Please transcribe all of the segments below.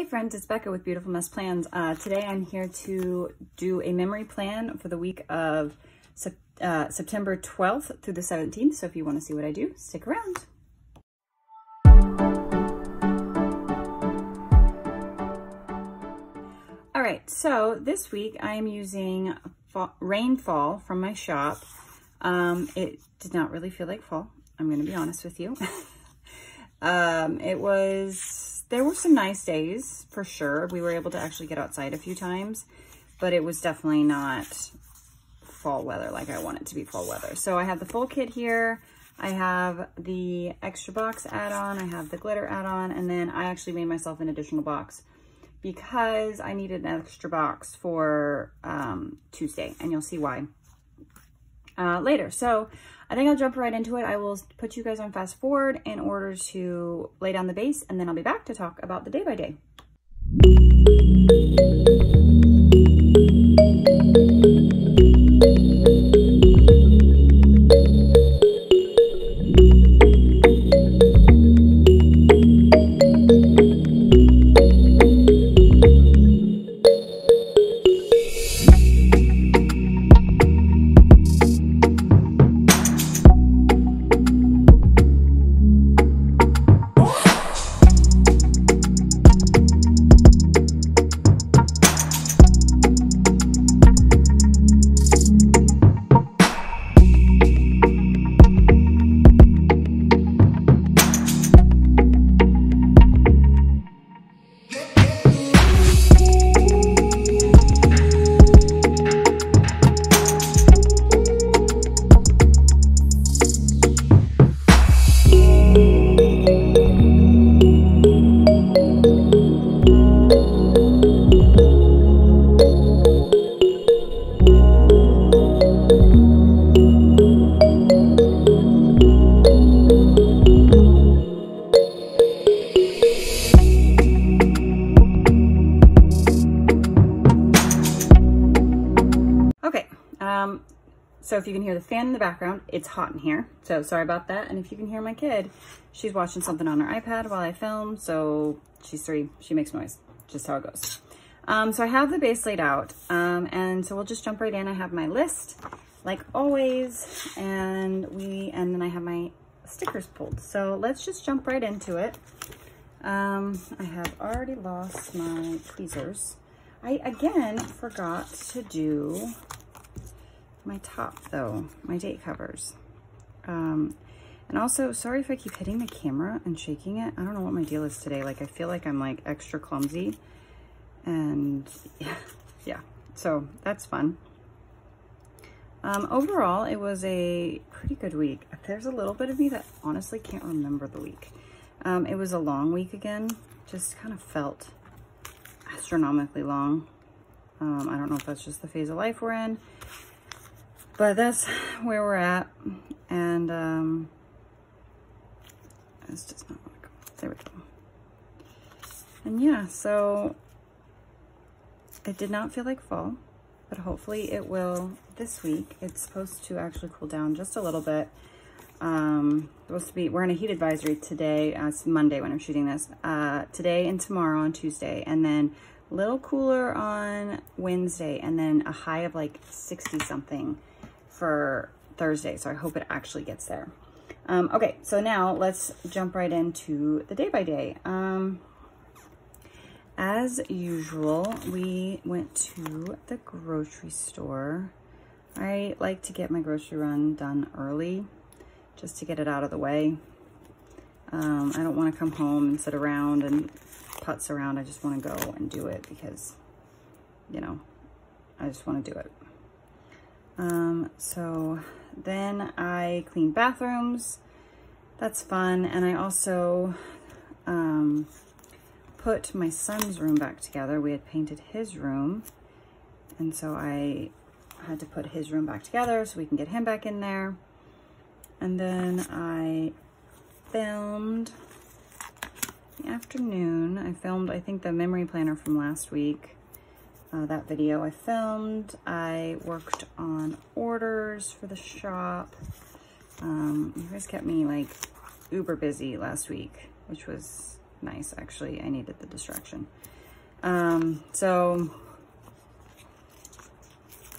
Hey friends, it's Becca with Beautiful Mess Plans. Today I'm here to do a memory plan for the week of September 12th through the 17th. So if you want to see what I do, stick around. All right, so this week I am using Rainfall from my shop. It did not really feel like fall. I'm going to be honest with you. There were some nice days for sure. We were able to actually get outside a few times, but it was definitely not fall weather like I want it to be fall weather. So I have the full kit here. I have the extra box add-on. I have the glitter add-on, and then I actually made myself an additional box because I needed an extra box for Tuesday, and you'll see why later. So I think I'll jump right into it. I will put you guys on fast forward in order to lay down the base, and then I'll be back to talk about the day by day. So if you can hear the fan in the background, it's hot in here. So sorry about that. And if you can hear my kid, she's watching something on her iPad while I film. So she's 3, she makes noise, just how it goes. So I have the base laid out, and so we'll just jump right in. I have my list like always, and then I have my stickers pulled. So let's just jump right into it. I have already lost my tweezers. I again forgot to do my top though, my date covers. And also, sorry if I keep hitting the camera and shaking it. I don't know what my deal is today. Like, I feel like I'm like extra clumsy, and yeah, so that's fun. Overall, it was a pretty good week. There's a little bit of me that honestly can't remember the week. It was a long week again, just kind of felt astronomically long. I don't know if that's just the phase of life we're in, but that's where we're at. And it's just not want to go. There we go. And yeah, so it did not feel like fall, but hopefully it will this week. It's supposed to actually cool down just a little bit. Supposed to be, we're in a heat advisory today. It's Monday when I'm shooting this. Today and tomorrow on Tuesday, and then a little cooler on Wednesday, and then a high of like 60 something for Thursday. So I hope it actually gets there. Okay, so now let's jump right into the day by day. As usual, we went to the grocery store. I like to get my grocery run done early just to get it out of the way. I don't want to come home and sit around and putz around. I just want to go and do it because, you know, I just want to do it. So then I cleaned bathrooms. That's fun. And I also put my son's room back together. We had painted his room, and so I had to put his room back together so we can get him back in there. And then I filmed the afternoon. I filmed, I think, the memory planner from last week. That video I filmed. I worked on orders for the shop. You guys kept me like uber busy last week, which was nice, actually. I needed the distraction. So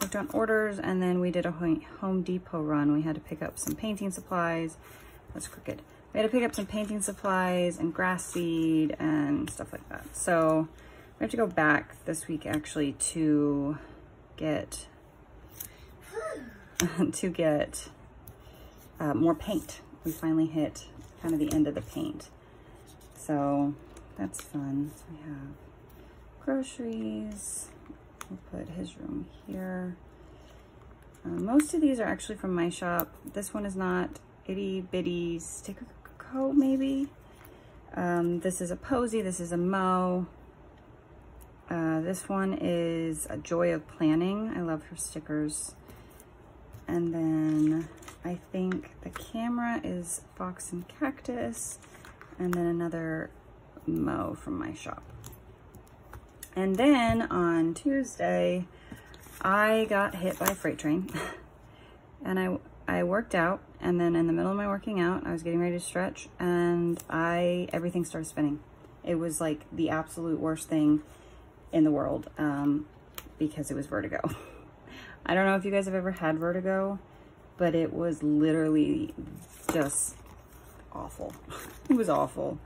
worked on orders, and then we did a Home Depot run. We had to pick up some painting supplies. That's crooked. We had to pick up some painting supplies and grass seed and stuff like that. So we have to go back this week actually to get more paint. We finally hit kind of the end of the paint. So that's fun. So we have groceries. We'll put his room here. Most of these are actually from my shop. This one is not. Itty Bitty Sticker Co. maybe. This is a Posy. This is a Mo. This one is a Joy of Planning. I love her stickers. And then I think the camera is Fox and Cactus. And then another Mo from my shop. And then on Tuesday, I got hit by a freight train. And I worked out, and then in the middle of my working out, I was getting ready to stretch, and everything started spinning. It was like the absolute worst thing in the world, because it was vertigo. I don't know if you guys have ever had vertigo, but it was literally just awful. It was awful.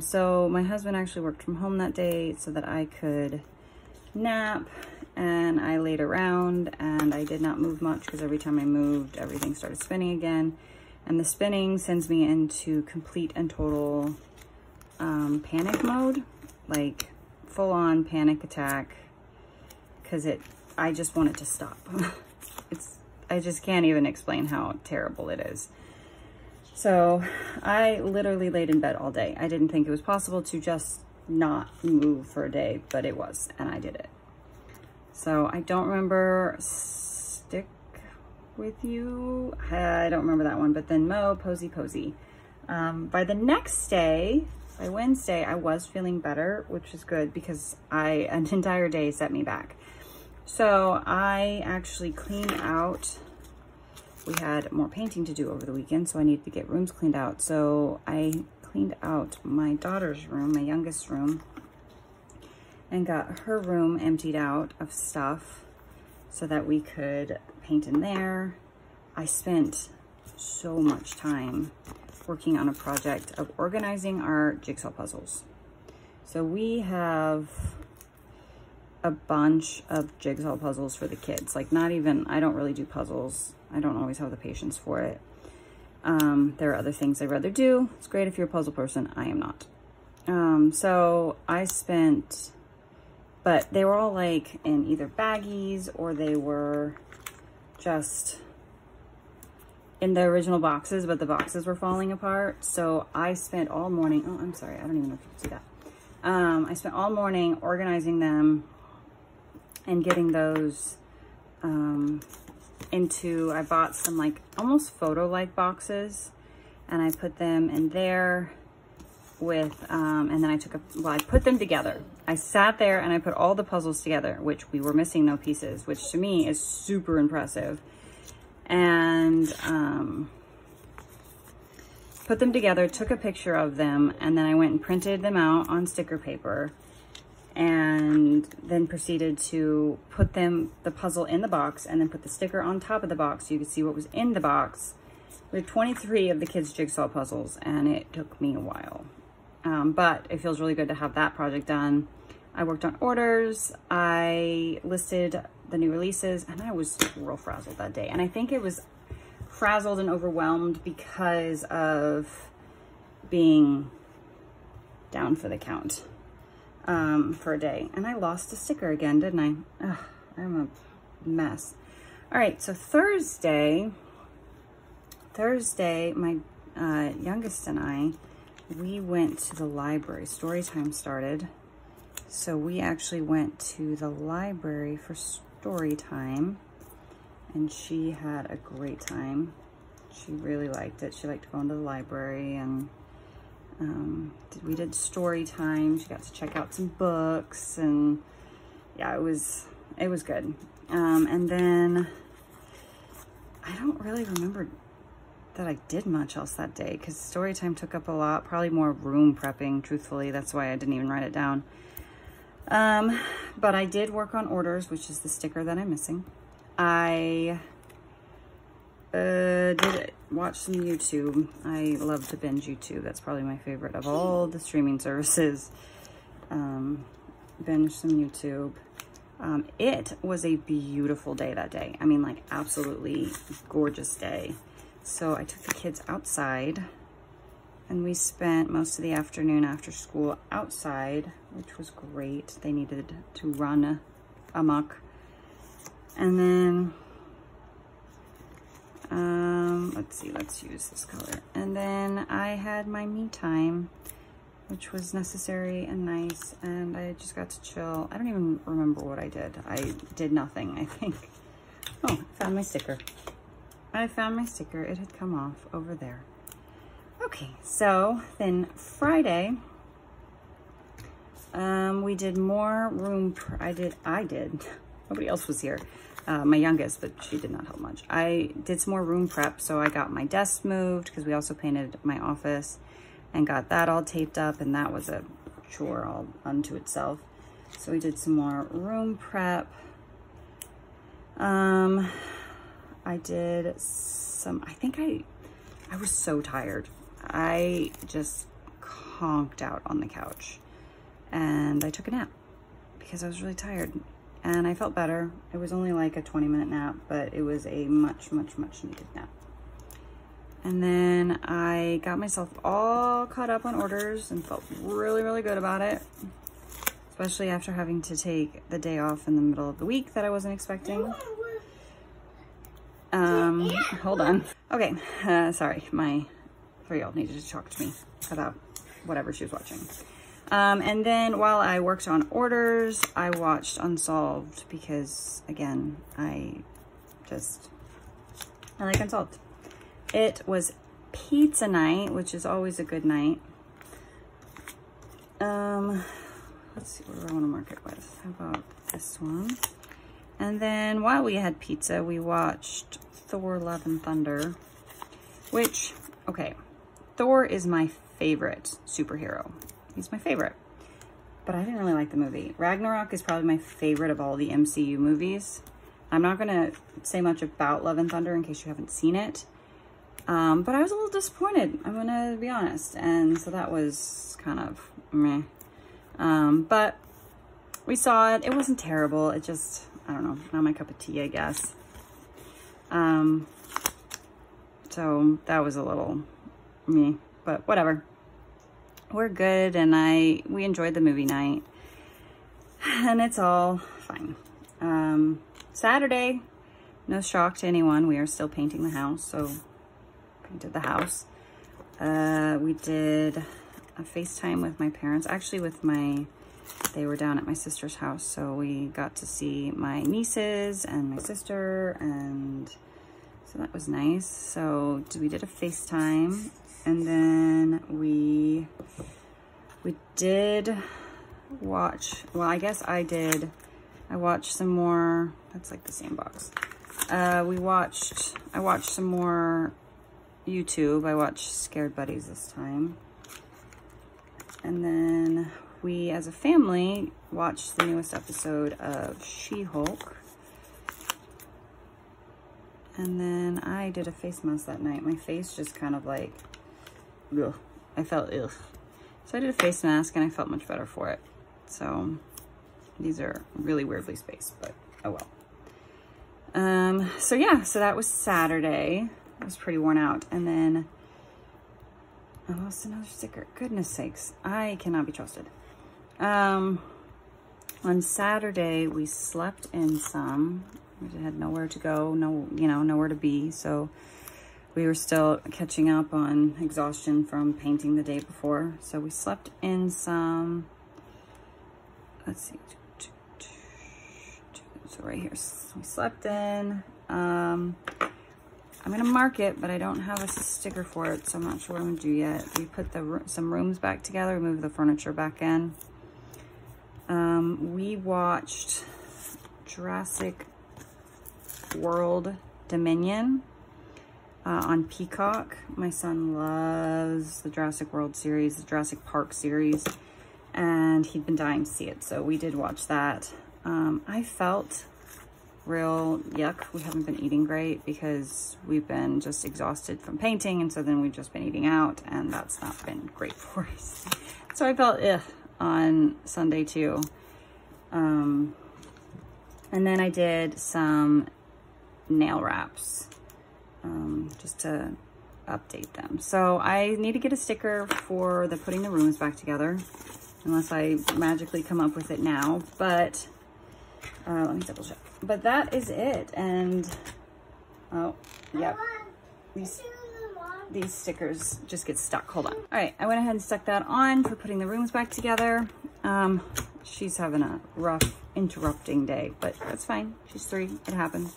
So my husband actually worked from home that day so that I could nap, and I laid around and I did not move much because every time I moved, everything started spinning again. And the spinning sends me into complete and total panic mode, like full on panic attack, because I just want it to stop. I just can't even explain how terrible it is. So I literally laid in bed all day. I didn't think it was possible to just not move for a day, but it was, and I did it. So I don't remember Stick With You. I don't remember that one, but then Mo, Posy. By the next day, by Wednesday, I was feeling better, which is good because an entire day set me back. So I actually cleaned out. We had more painting to do over the weekend, so I needed to get rooms cleaned out. So I cleaned out my daughter's room, my youngest room, and got her room emptied out of stuff so that we could paint in there. I spent so much time working on a project of organizing our jigsaw puzzles. So we have a bunch of jigsaw puzzles for the kids. Like I don't really do puzzles. I don't always have the patience for it. There are other things I'd rather do. It's great if you're a puzzle person. I am not. So I spent, but they were all like in either baggies or they were just in the original boxes, but the boxes were falling apart. So I spent all morning, oh, I'm sorry. I don't even know if you can see that. I spent all morning organizing them and getting those, I bought some like almost photo-like boxes, and I put them in there with, and then I put them together. I sat there and I put all the puzzles together, which we were missing no pieces, which to me is super impressive. And put them together, took a picture of them, and then I went and printed them out on sticker paper, and then proceeded to put the puzzle in the box and then put the sticker on top of the box so you could see what was in the box. We had 23 of the kids' jigsaw puzzles, and it took me a while. But it feels really good to have that project done. I worked on orders, I listed the new releases, and I was real frazzled that day. And I think it was frazzled and overwhelmed because of being down for the count for a day. And I lost a sticker again, didn't I? Ugh, I'm a mess. All right, so Thursday, my youngest and I, we went to the library. Story time started. So we actually went to the library for story time, and she had a great time. She really liked it. She liked going to the library, and we did story time. She got to check out some books, and yeah, it was good. And then I don't really remember that I did much else that day because story time took up a lot, probably more room prepping, truthfully. That's why I didn't even write it down. But I did work on orders, which is the sticker that I'm missing. I did watch some YouTube. I love to binge YouTube. That's probably my favorite of all the streaming services. Binge some YouTube. It was a beautiful day that day. I mean, like, absolutely gorgeous day. So I took the kids outside and we spent most of the afternoon after school outside, which was great. They needed to run amok. And then, let's see, let's use this color. And then I had my me time, which was necessary and nice. And I just got to chill. I don't even remember what I did. I did nothing, I think. Oh, I found my sticker. I found my sticker. It had come off over there. Okay, so then Friday, we did more room. I did. Nobody else was here. My youngest, but she did not help much. I did some more room prep. So I got my desk moved because we also painted my office and got that all taped up. And that was a chore all unto itself. So we did some more room prep. I did some, I think I was so tired. I just conked out on the couch and I took a nap because I was really tired and I felt better. It was only like a 20-minute nap, but it was a much needed nap. And then I got myself all caught up on orders and felt really good about it, especially after having to take the day off in the middle of the week that I wasn't expecting. Hold on. Okay, sorry, my 3-year-old needed to talk to me about whatever she was watching. And then while I worked on orders, I watched Unsolved because, again, I like Unsolved. It was pizza night, which is always a good night. Let's see, what do I want to mark it with? How about this one? And then while we had pizza, we watched Thor: Love and Thunder, which, okay, Thor is my favorite superhero. He's my favorite, but I didn't really like the movie. Ragnarok is probably my favorite of all the MCU movies. I'm not gonna say much about Love and Thunder in case you haven't seen it, but I was a little disappointed, I'm gonna be honest, and so that was kind of meh. But we saw it. It wasn't terrible. It just, I don't know, not my cup of tea, I guess. So that was a little meh, but whatever. We're good, and we enjoyed the movie night, and it's all fine. Saturday, no shock to anyone, we are still painting the house, so painted the house. We did a FaceTime with my parents, actually they were down at my sister's house, so we got to see my nieces and my sister, and so that was nice. So we did a FaceTime, and then we did watch, well, I guess I watched some more, that's like the same box. I watched some more YouTube. I watched Scared Buddies this time. And then we, as a family, watched the newest episode of She-Hulk. And then I did a face mask that night. My face just kind of like, ugh. I felt ugh. So I did a face mask and I felt much better for it. So these are really weirdly spaced, but oh well. So yeah, so that was Saturday. I was pretty worn out. And then I lost another sticker. Goodness sakes, I cannot be trusted. On Saturday, we slept in some. We had nowhere to go, nowhere to be. So we were still catching up on exhaustion from painting the day before. So we slept in some, let's see. So right here, we slept in. I'm gonna mark it, but I don't have a sticker for it, so I'm not sure what I'm gonna do yet. We put some rooms back together, moved the furniture back in. We watched Jurassic World Dominion. on Peacock. My son loves the Jurassic World series, the Jurassic Park series, and he'd been dying to see it, so we did watch that. I felt real yuck. We haven't been eating great because we've been just exhausted from painting, and so then we've just been eating out, and that's not been great for us. So I felt on Sunday too. And then I did some nail wraps just to update them. So I need to get a sticker for the putting the rooms back together, unless I magically come up with it now, but let me double check. But that is it. And oh, yep, these stickers just get stuck. Hold on. All right, I went ahead and stuck that on for putting the rooms back together. She's having a rough interrupting day, but that's fine. She's 3, it happens.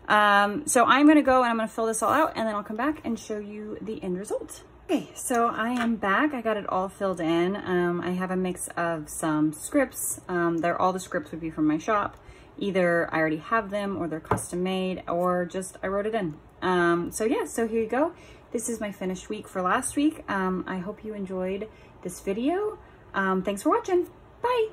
So I'm gonna go and I'm gonna fill this all out, and then I'll come back and show you the end result. Okay, so I am back. I got it all filled in. I have a mix of some scripts. All the scripts would be from my shop. Either I already have them, or they're custom made, or just I wrote it in. So yeah, so here you go. This is my finished week for last week. I hope you enjoyed this video. Thanks for watching. Bye.